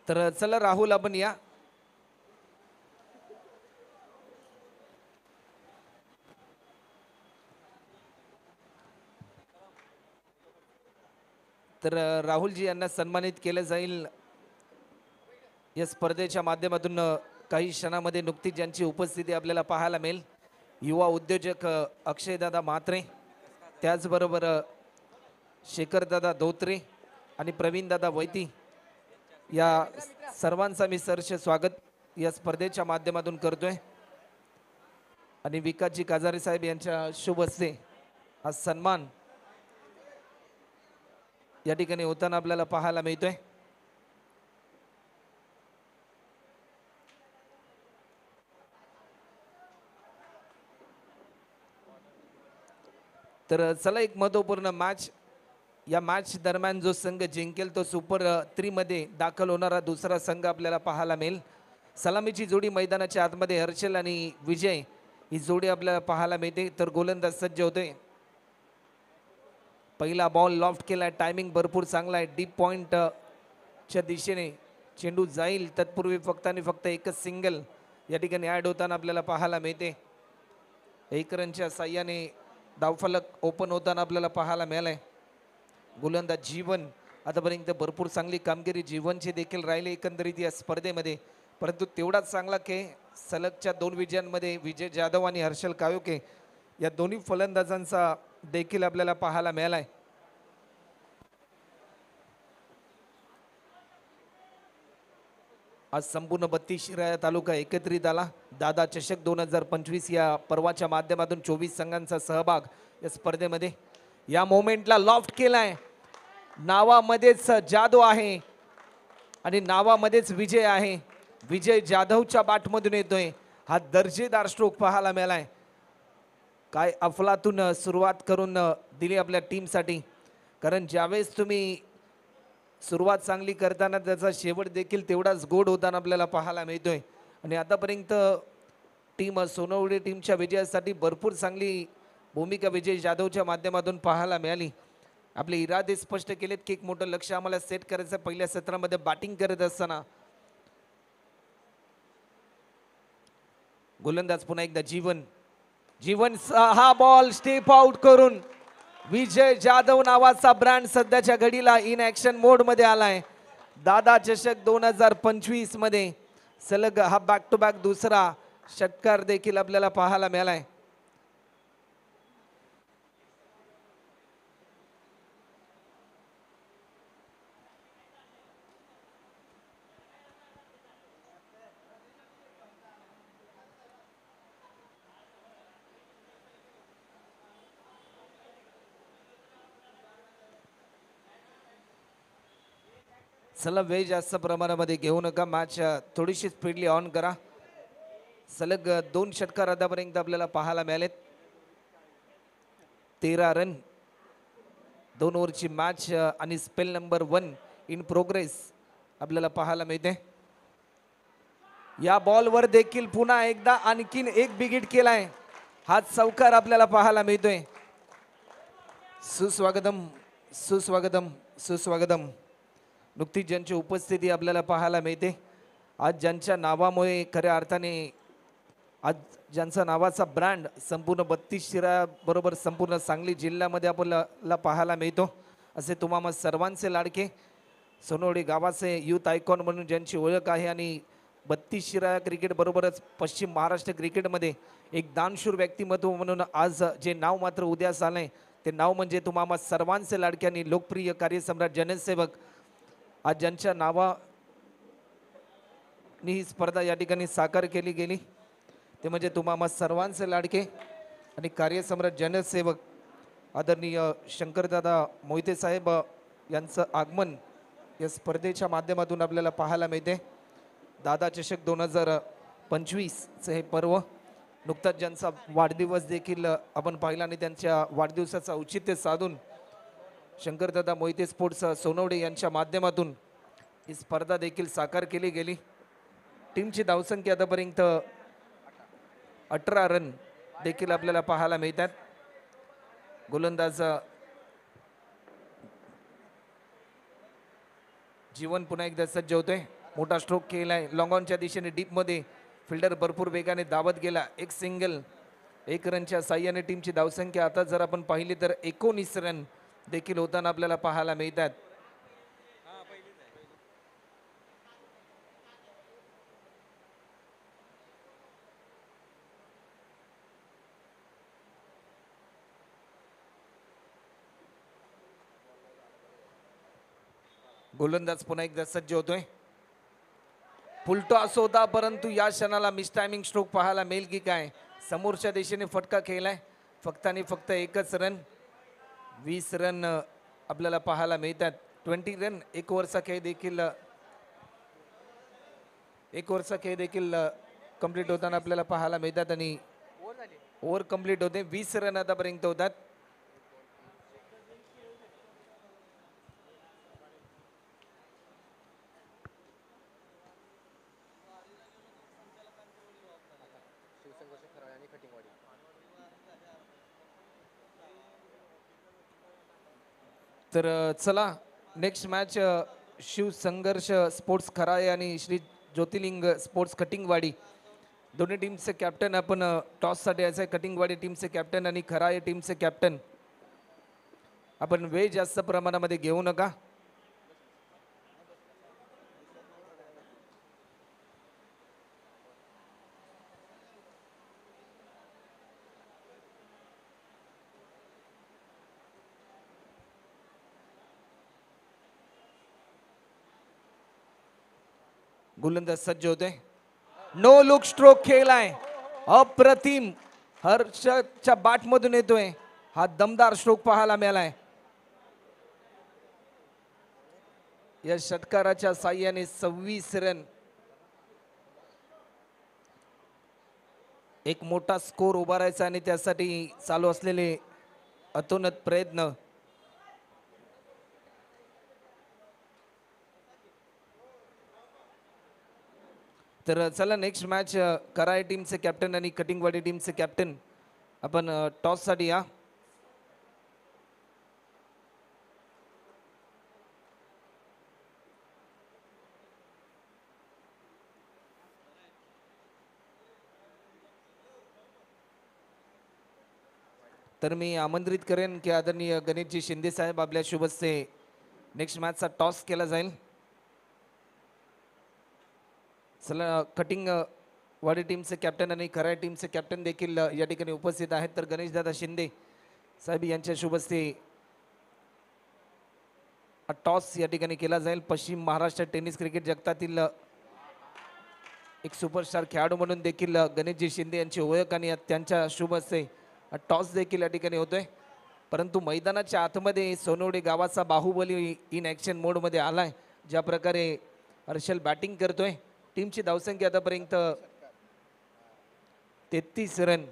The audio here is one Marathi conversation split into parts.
तर चला राहुल आपण या. तर राहुलजी यांना सन्मानित केलं जाईल या स्पर्धेच्या माध्यमातून. काही क्षणामध्ये नुकतीच ज्यांची उपस्थिती आपल्याला पाहायला मिळेल, युवा उद्योजक अक्षयदादा म्हात्रे, त्याचबरोबर शेखरदादा धोत्रे आणि प्रवीणदादा वैती, या सर्वांचा मी सहर्ष स्वागत या स्पर्धेच्या माध्यमातून करतोय. आणि विकासजी काजारे साहेब यांच्या शुभ हस्ते हा सन्मान या ठिकाणी होताना आपल्याला पाहायला मिळतोय. तर चला एक महत्वपूर्ण मॅच. या मॅच दरम्यान जो संघ जिंकेल तो सुपर 3 मध्ये दाखल होणारा दुसरा संघ आपल्याला पाहायला मिळेल. सलामीची जोडी मैदानाच्या आतमध्ये हर्षल आणि विजय ही जोडी आपल्याला पाहायला मिळते. तर गोलंदाज सज्ज होते. पहिला बॉल लॉफ्ट केला, टायमिंग भरपूर चांगला आहे. डीप पॉइंट च्या दिशेने चेंडू जाईल तत्पूर्वी फक्त आणि फक्त एकच सिंगल या ठिकाणी ॲड होताना आपल्याला पाहायला मिळते. 1 रनच्या साह्याने धावफलक ओपन होताना आपल्याला पाहायला मिळालंय. गोलंदाज जीवन आतापर्यंत भरपूर चांगली कामगिरी जीवनची देखील राहिली एकंदरीत या स्पर्धेमध्ये, परंतु तेवढाच चांगला खेळ सलगच्या 2 विजयांमध्ये विजय जाधव आणि हर्षल कायोके या दोन्ही फलंदाजांचा देखील आपल्याला पाहायला मिळालाय. आज संपूर्ण 32 शिराळा तालुका एकत्रित आला. दादा चषक 2025 या पर्वाच्या माध्यमातून 24 संघांचा सहभाग या स्पर्धेमध्ये. या मोमेंटला लॉफ्ट केलाय. नावामध्येच जादू आहे आणि नावामध्येच विजय आहे. विजय जाधवच्या बॅटमधून येतोय. हा दर्जेदार स्ट्रोक पाहायला मिळालाय. काय अफलातून सुरुवात करून दिली आपल्या टीमसाठी, कारण ज्यावेळेस तुम्ही सुरुवात चांगली करताना त्याचा शेवट देखील तेवढाच गोड होताना आपल्याला पाहायला मिळतोय. आणि आतापर्यंत टीम सोनवडी टीमच्या विजयासाठी भरपूर चांगली भूमिका विजय जाधवच्या माध्यमातून पाहायला मिळाली. आपले इरादे स्पष्ट केलेत की एक मोठं लक्ष आम्हाला सेट करायचं पहिल्या सत्रामध्ये बॅटिंग करत असताना. गोलंदाज पुन्हा एकदा जीवन. जीवन हा बॉल स्टेप आउट करून विजय जाधव नावाचा ब्रँड सध्याच्या घडीला इन ऍक्शन मोड मध्ये आलाय. दादा चषक 2025 मध्ये सलग हा बॅक टू बॅक दुसरा षटकार देखील आपल्याला पाहायला मिळालाय. चला वेळ जास्त प्रमाणामध्ये घेऊ नका, मॅच थोडीशी स्पीडली ऑन करा. सलग 2 षटकार आतापर्यंत आपल्याला पाहायला मिळालेत. 13 रन, 2 ओव्हरची मॅच आणि स्पेल नंबर 1 इन प्रोग्रेस आपल्याला पाहायला मिळते. या बॉलवर देखील पुन्हा एकदा आणखीन एक बिगिट केलाय. हा चौकार आपल्याला पाहायला मिळतोय. सुस्वागतम सुस्वागतम सुस्वागतम. नुकतीच ज्यांची उपस्थिती आपल्याला पाहायला मिळते, आज ज्यांच्या नावामुळे खऱ्या अर्थाने आज ज्यांचा नावाचा ब्रँड संपूर्ण 32 शिराळ्याबरोबर संपूर्ण सांगली जिल्ह्यामध्ये आपल्याला पाहायला मिळतो, असे तुम्हा सर्वांचे लाडके सोनवडी गावाचे यूथ आयकॉन म्हणून ज्यांची ओळख आहे आणि 32 शिराळा क्रिकेट बरोबरच पश्चिम महाराष्ट्र क्रिकेटमध्ये एक दानशूर व्यक्तिमत्व म्हणून आज जे नाव मात्र उदयास आलंय ते नाव म्हणजे तुम्हा सर्वांचे लाडके आणि लोकप्रिय कार्यसम्राट जनसेवक. आज ज्यांच्या नावाने ही स्पर्धा या ठिकाणी साकार केली गेली ते म्हणजे तुम्हा सर्वांचे लाडके आणि कार्यसम्राट जनसेवक आदरणीय शंकरदादा मोहिते साहेब यांचं आगमन या स्पर्धेच्या माध्यमातून आपल्याला पाहायला मिळते. दादा चषक 2025चे हे पर्व नुकताच ज्यांचा वाढदिवस देखील आपण पाहिला आणि त्यांच्या वाढदिवसाचं औचित्य साधून शंकरदादा मोहिते स्पोर्ट्स सोनवडे यांच्या माध्यमातून ही स्पर्धा देखील साकार केली गेली. टीमची धावसंख्या आतापर्यंत 18 रन देखील आपल्याला पाहायला मिळतात. गोलंदाज जीवन पुन्हा एकदा सज्ज होतोय. मोठा स्ट्रोक केलाय लॉंग ऑनच्या दिशेने डीपमध्ये. फिल्डर भरपूर वेगाने धावत गेला. एक सिंगल. 1 रनच्या साह्याने टीमची धावसंख्या आता जर आपण पाहिली तर 19 रन देखील होताना आपल्याला पाहायला मिळतात. गोलंदाज पुन्हा एकदा सज्ज होतोय. फुलटॉस होता परंतु या क्षणाला मिस टायमिंग स्ट्रोक पाहायला मिळेल की काय. समोरच्या दिशेने फटका खेळलाय. फक्त आणि फक्त एकच रन. 20 रन आपल्याला पाहायला मिळतात. 20 रन. एक ओव्हरचा खेळ देखील कंप्लीट होताना आपल्याला पाहायला मिळतात आणि ओव्हर कंप्लीट होते. 20 रन आतापर्यंत होतात. तर चला नेक्स्ट मॅच शिवसंघर्ष स्पोर्ट्स खराळे आणि श्री ज्योतिर्लिंग स्पोर्ट्स कटिंगवाडी दोन्ही टीमचे कॅप्टन आपण टॉससाठी यायचं आहे. कटिंगवाडी टीमचे कॅप्टन आणि खराळे टीमचे कॅप्टन. आपण वेळ जास्त प्रमाणामध्ये घेऊ नका. गोलंदाज सज्ज होते. नो लुक स्ट्रोक खेळलाय. अप्रतिम. हर्षच्या बॅट मधून येतोय. हा दमदार स्ट्रोक पाहायला मिळालाय. या षटकाराच्या साह्याने 26 रन. एक मोठा स्कोर उभारायचा आणि त्यासाठी चालू असलेले अतोनात प्रयत्न. तर चला नेक्स्ट मॅच कराळे टीमचे कॅप्टन आणि कटिंगवाडी टीमचे कॅप्टन आपण टॉस साठी या. तर मी आमंत्रित करेन की आदरणीय गणेशजी शिंदे साहेब आपल्या शुभ हस्ते नेक्स्ट मॅचचा टॉस केला जाईल. चला कटिंग वाडी टीमचे कॅप्टन आणि खराळे टीमचे कॅप्टन देखील या ठिकाणी उपस्थित आहेत. तर गणेशदादा शिंदे साहेब यांच्या शुभ हस्ते टॉस या ठिकाणी केला जाईल. पश्चिम महाराष्ट्र टेनिस क्रिकेट जगतातील एक सुपरस्टार खेळाडू म्हणून देखील गणेशजी शिंदे यांची ओळख आणि त्यांच्या शुभ हस्ते टॉस देखील या ठिकाणी होतोय. परंतु मैदानाच्या आतमध्ये सोनवडे गावाचा बाहुबली इन ॲक्शन मोडमध्ये आलाय. ज्या प्रकारे हर्षल बॅटिंग करतोय. टीमची धावसंख्या आतापर्यंत 33 रन.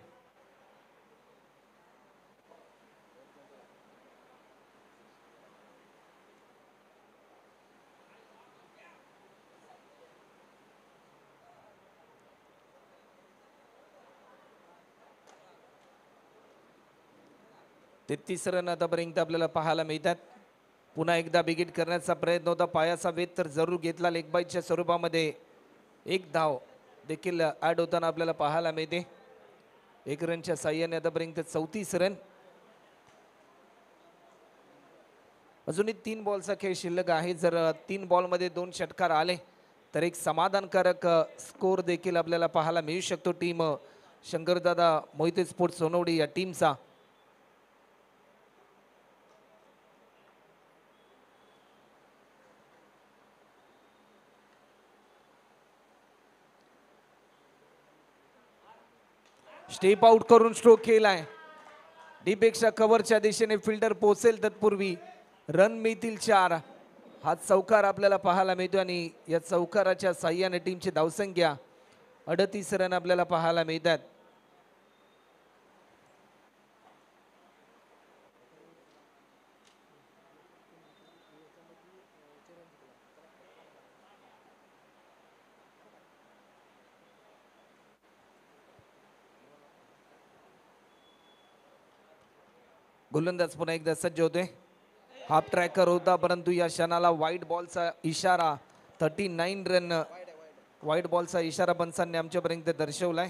तेहतीस रन आतापर्यंत आपल्याला पाहायला मिळतात. पुन्हा एकदा बिगिट करण्याचा प्रयत्न होता. पायाचा वेध तर जरूर घेतला. लेग बाईटच्या स्वरूपामध्ये एक धाव देखील ॲड होताना आपल्याला पाहायला मिळते. 1 रनच्या साह्याने आतापर्यंत 34 रन. अजूनही 3 बॉलचा खेळ शिल्लक आहे. जर 3 बॉलमध्ये 2 षटकार आले तर एक समाधानकारक स्कोर देखील आपल्याला पाहायला मिळू शकतो. टीम शंकरदादा मोहिते स्पोर्ट्स सोनवडी या टीमचा. स्टेप आउट करून स्ट्रोक केलाय. डीपेक्षा कव्हरच्या दिशेने फिल्डर पोहोचेल तत्पूर्वी रन मिळतील 4. हा चौकार आपल्याला पाहायला मिळतो आणि या चौकाराच्या साह्याने टीमची धावसंख्या 38 रन आपल्याला पाहायला मिळतात. गोलंदाज पुन्हा एकदा सज्ज होते. हाफ ट्रॅकर होता परंतु या क्षणाला व्हाईट बॉलचा इशारा 39 रन. व्हाईट बॉलचा इशारा पंचांनी आमच्यापर्यंत दर्शवलाय.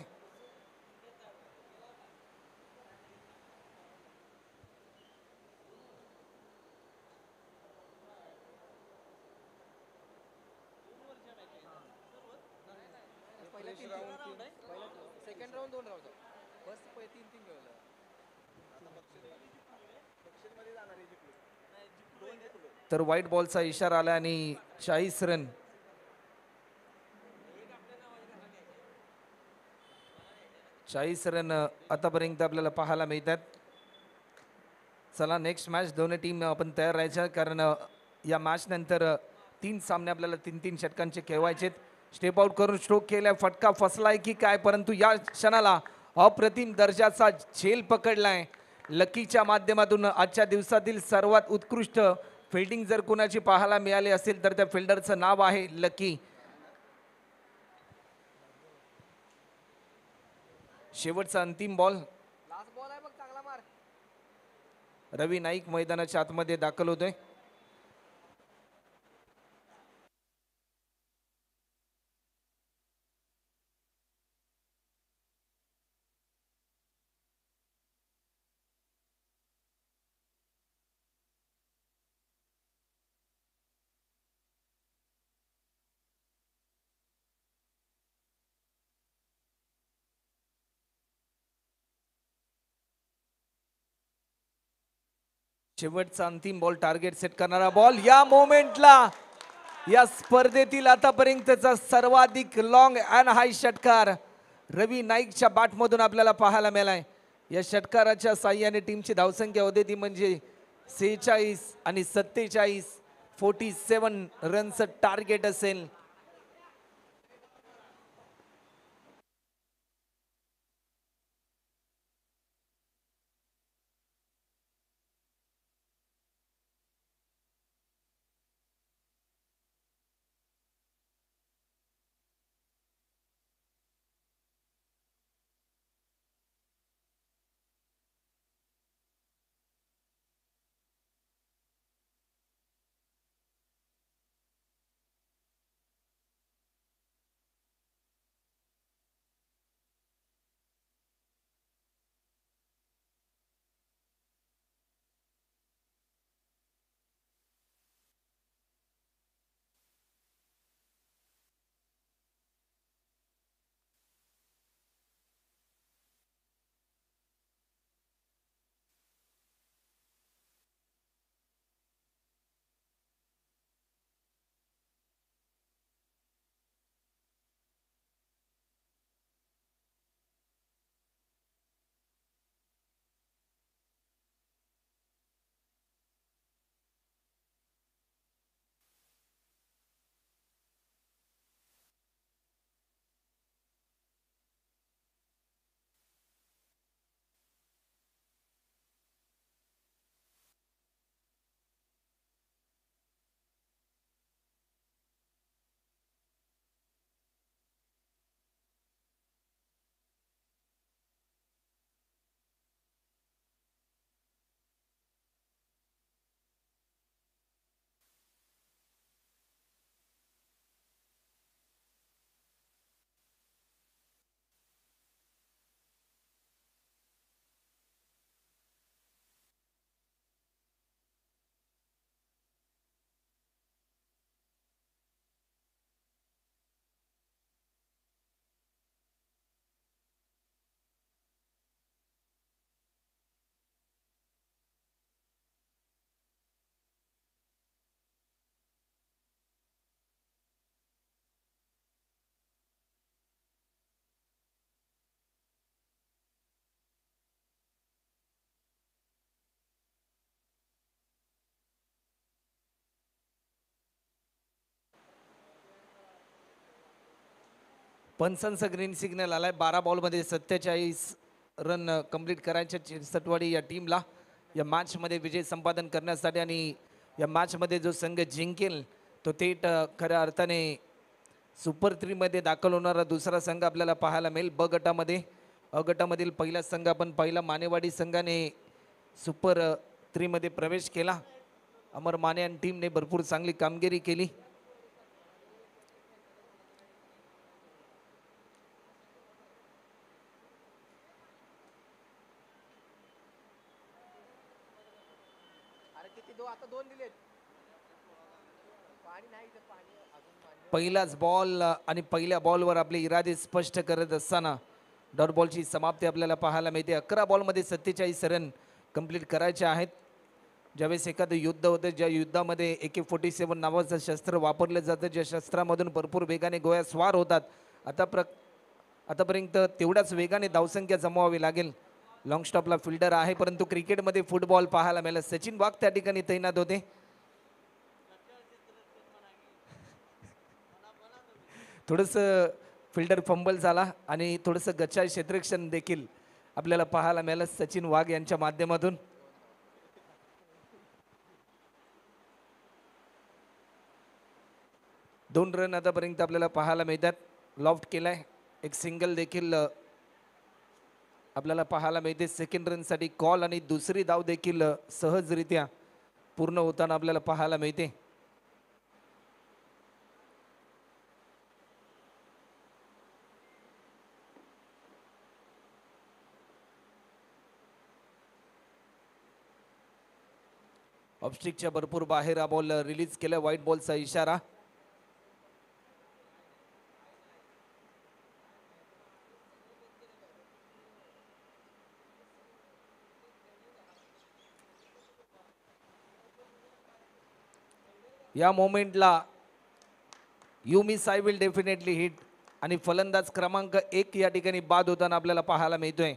तर व्हाईट बॉलचा इशारा आला आणि 40 रन. आतापर्यंत आपल्याला पाहायला मिळतात. चला नेक्स्ट मॅच दोन्ही टीम आपण तयार राहायच्या, कारण या मॅच नंतर 3 सामने आपल्याला 3-3 षटकांचे खेळवायचे. स्टेप आउट करून स्ट्रोक केलाय, फटका फसलाय की काय, परंतु या क्षणाला अप्रतिम दर्जाचा झेल पकडलाय. लकीच्या माध्यमातून आजच्या दिवसातील सर्वात उत्कृष्ट फिल्डिंग जर कोणाची पाहायला मिळाली असेल तर त्या फिल्डरचं नाव आहे लकी. शेवटचा अंतिम बॉल. रवी नाईक मैदानाच्या आतमध्ये दाखल होतोय. शेवटचा अंतिम बॉल, टार्गेट सेट करणारा बॉल. या मोमेंटला या स्पर्धेतील आतापर्यंतचा सर्वाधिक लॉंग अँड हाय षटकार रवी नाईकच्या बॅटमधून आपल्याला पाहायला मिळालाय. या षटकाराच्या साह्याने टीमची धावसंख्या होते ती म्हणजे 46 आणि 47. 47 रनचं टार्गेट असेल. पंचांचा ग्रीन सिग्नल आलाय. 12 बॉलमध्ये 47 रन कंप्लीट करायचे चिरसटवाडी या टीमला या मॅचमध्ये विजय संपादन करण्यासाठी. आणि या मॅचमध्ये जो संघ जिंकेल तो थेट खऱ्या अर्थाने सुपर 3 मध्ये दाखल होणारा दुसरा संघ आपल्याला पाहायला मिळेल. ब गटामध्ये अ गटामधील पहिला संघ आपण पहिला मानेवाडी संघाने सुपर 3 मध्ये प्रवेश केला. अमर माने आणि टीमने भरपूर चांगली कामगिरी केली. पहिलाच बॉल आणि पहिल्या बॉलवर आपले इरादे स्पष्ट करत असताना डॉट बॉलची समाप्ती आपल्याला पाहायला मिळते. 11 बॉलमध्ये 47 रन कंप्लीट करायचे आहेत. ज्यावेळेस एखादं युद्ध होतं, ज्या युद्धामध्ये AK-47 नावाचं शस्त्र वापरलं जातं, ज्या शस्त्रामधून भरपूर वेगाने गोळ्या स्वार होतात, आतापर्यंत तेवढ्याच वेगाने धावसंख्या जमवावी लागेल. लॉंग स्टॉपला फिल्डर आहे, परंतु क्रिकेटमध्ये फुटबॉल पाहायला मिळाला. सचिन वाघ त्या ठिकाणी तैनात होते. थोडंसं फिल्डर फंबल झाला आणि थोडंसं गच्चा क्षेत्ररक्षण देखील आपल्याला पाहायला मिळालं सचिन वाघ यांच्या माध्यमातून. 2 रन आतापर्यंत आपल्याला पाहायला मिळतात. लॉफ्ट केलाय, एक सिंगल देखील आपल्याला पाहायला मिळते. सेकंड रनसाठी कॉल आणि दुसरी धाव देखील सहजरित्या पूर्ण होताना आपल्याला पाहायला मिळते. ऑफस्टिकच्या भरपूर बाहेर हा बॉल रिलीज केला. व्हाईट बॉलचा इशारा. या मोमेंटला you miss I will definitely hit आणि फलंदाज क्रमांक 1 या ठिकाणी बाद होताना आपल्याला पाहायला मिळतोय.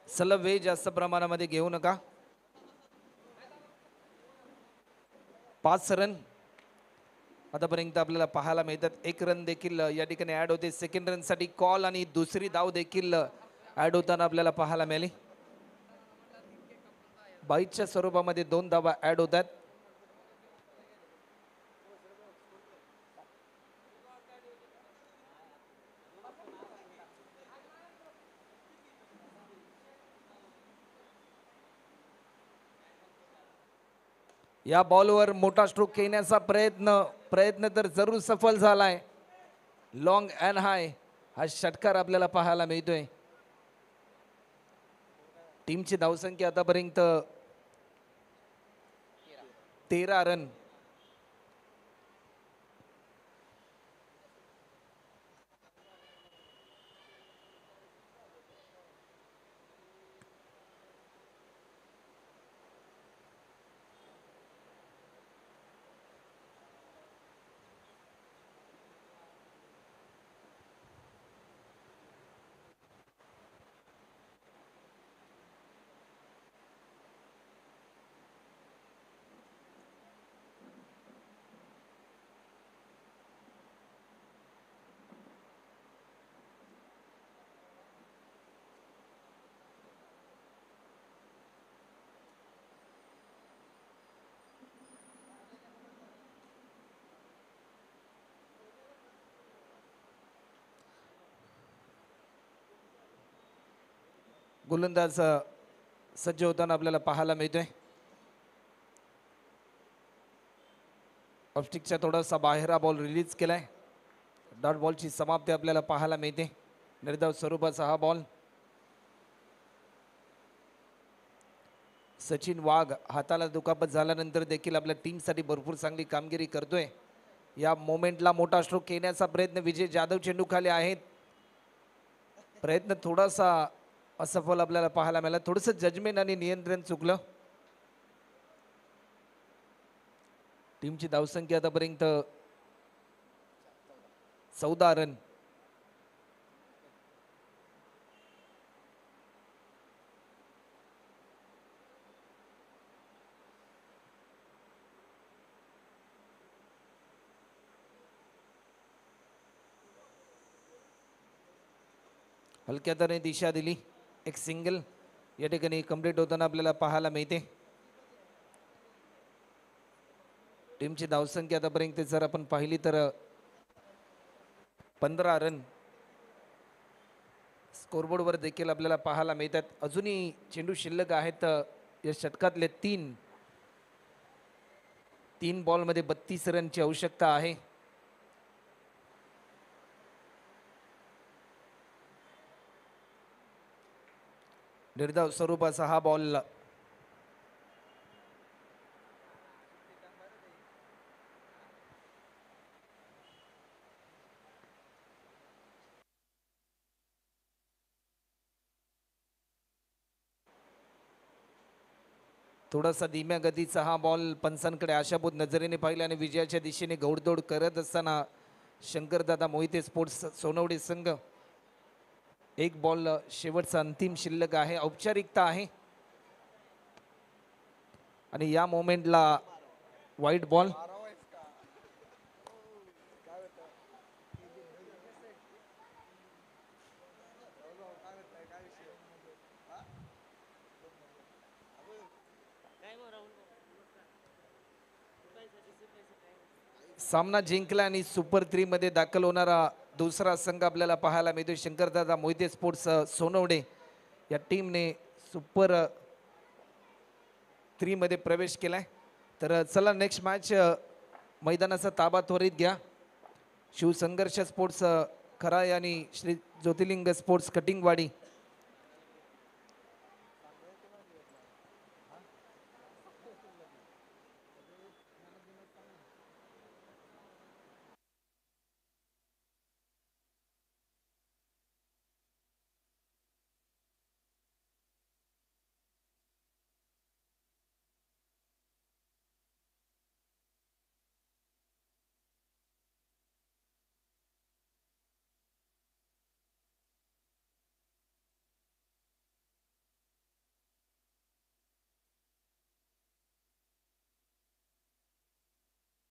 सलग वेळ जास्त प्रमाणामध्ये घेऊ नका. 5 रन आतापर्यंत आपल्याला पाहायला मिळतात. 1 रन देखील या ठिकाणी ऍड होते. सेकंड रन साठी कॉल आणि दुसरी धाव देखील ऍड होताना आपल्याला पाहायला मिळाली. 22च्या स्वरूपामध्ये 2 धावा ऍड होतात. या बॉलवर मोठा स्ट्रोक येण्याचा प्रयत्न तर जरूर सफल झालाय. लॉंग अँड हाय हा षटकार आपल्याला पाहायला मिळतोय. टीमची धावसंख्या आतापर्यंत 13 रन. गोलंदाज सज्ज होताना आपल्याला पाहायला मिळतोय. ऑफस्टिकच्या थोडासा बाहेर हा बॉल रिलीज केलाय. डॉट बॉलची समाप्ती आपल्याला पाहायला मिळते. निर्धाव स्वरूपाचा हा बॉल. सचिन वाघ हाताला दुखापत झाल्यानंतर देखील आपल्या टीमसाठी भरपूर चांगली कामगिरी करतोय. या मोमेंटला मोठा स्ट्रोक येण्याचा प्रयत्न विजय जाधव चेंडू खाली आहेत. प्रयत्न थोडासा असफल आपल्याला पाहायला मिळाला. थोडंसं जजमेंट आणि नियंत्रण चुकलं. टीमची धावसंख्या आतापर्यंत 14 रन. हलक्या तऱ्हेने दिशा दिली. एक सिंगल या ठिकाणी कंप्लीट होताना आपल्याला पाहायला मिळते. टीमची धावसंख्या आतापर्यंत जर आपण पाहिली तर 15 रन स्कोरबोर्डवर देखील आपल्याला पाहायला मिळतात. अजूनही चेंडू शिल्लक आहेत. या षटकातले तीन बॉलमध्ये 32 रनची आवश्यकता आहे. निर्धाव स्वरूपाचा हा बॉल थोडासा धीम्या गतीचा हा बॉल पंचांकडे आशाभूत नजरेने पाहिला आणि विजयाच्या दिशेने घौडदौड करत असताना शंकरदादा मोहिते स्पोर्ट्स सोनवडी संघ एक बॉल शेवटचा अंतिम शिल्लक आहे. औपचारिकता आहे आणि या मोमेंटला वाईट बॉल. सामना जिंकला आणि सुपर 3 मध्ये दाखल होणारा दुसरा संघ आपल्याला पाहायला मिळतो. शंकरदादा मोहिते स्पोर्ट्स सोनवडे या टीमने सुपर 3 मध्ये प्रवेश केलाय. तर चला नेक्स्ट मॅच मैदानाचा ताबा त्वरित घ्या. शिवसंघर्ष स्पोर्ट्स खराय आणि श्री ज्योतिर्लिंग स्पोर्ट्स कटिंगवाडी